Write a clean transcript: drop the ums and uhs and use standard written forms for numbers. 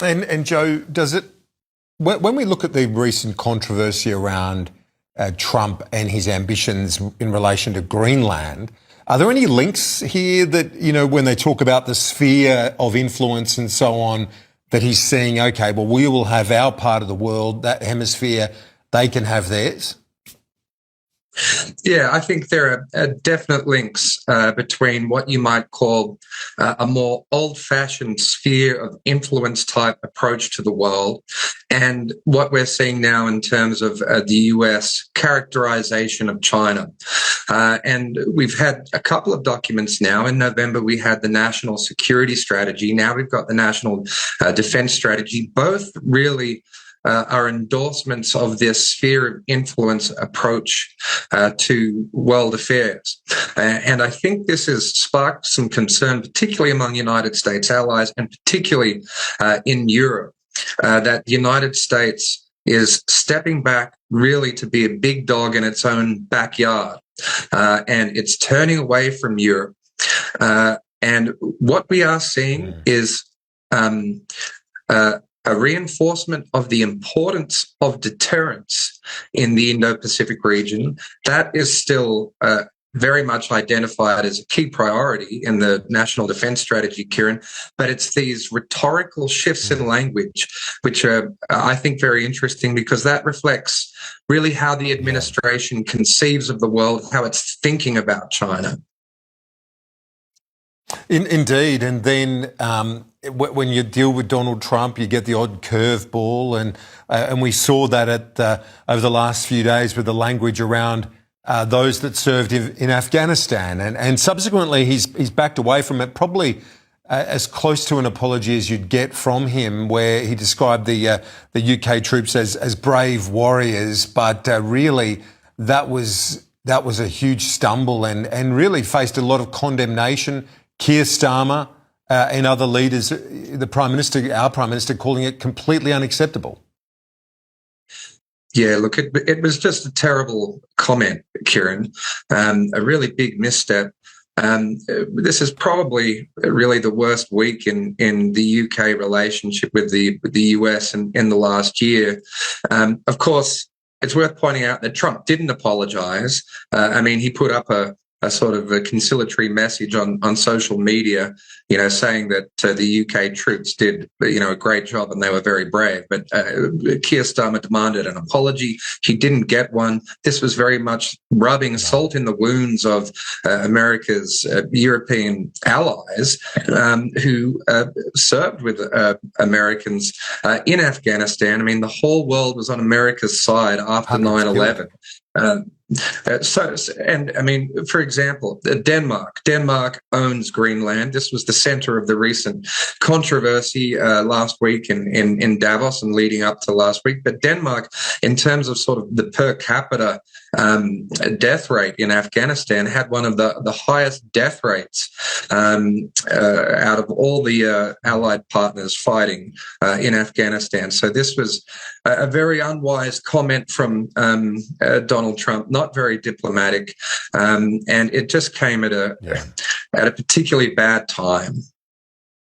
And Joe, does it when we look at the recent controversy around Trump and his ambitions in relation to Greenland? Are there any links here that, when they talk about the sphere of influence and so on, that he's seeing, okay, well, we will have our part of the world, that hemisphere, they can have theirs? Yeah, I think there are definite links between what you might call a more old-fashioned sphere of influence type approach to the world and what we're seeing now in terms of the US characterization of China. And we've had a couple of documents now. In November, we had the National Security Strategy. Now we've got the National Defense Strategy. Both really are endorsements of this sphere of influence approach to world affairs. And I think this has sparked some concern, particularly among United States allies and particularly in Europe, that the United States is stepping back really to be a big dog in its own backyard. And it's turning away from Europe. And what we are seeing is a reinforcement of the importance of deterrence in the Indo-Pacific region. That is still very much identified as a key priority in the National Defense Strategy, Kieran, but it's these rhetorical shifts in language, which are, I think, very interesting because that reflects really how the administration conceives of the world, how it's thinking about China. Indeed, and then when you deal with Donald Trump, you get the odd curveball, and we saw that over the last few days with the language around those that served in Afghanistan, and subsequently he's backed away from it, probably as close to an apology as you'd get from him, where he described the UK troops as brave warriors, but really that was a huge stumble and really faced a lot of condemnation. Keir Starmer and other leaders, our Prime Minister, calling it completely unacceptable. Yeah, look, it was just a terrible comment, Kieran, a really big misstep. This is probably really the worst week in the UK relationship with the US in the last year. Of course, it's worth pointing out that Trump didn't apologise. He put up a sort of a conciliatory message on social media, saying that the UK troops did, a great job and they were very brave. But Keir Starmer demanded an apology. He didn't get one. This was very much rubbing salt in the wounds of America's European allies who served with Americans in Afghanistan. The whole world was on America's side after 9/11. For example, Denmark owns Greenland. This was the center of the recent controversy last week in Davos and leading up to last week. But Denmark, in terms of sort of the per capita death rate in Afghanistan, had one of the highest death rates out of all the allied partners fighting in Afghanistan. So this was a very unwise comment from Donald Trump, not very diplomatic, and it just came at a particularly bad time.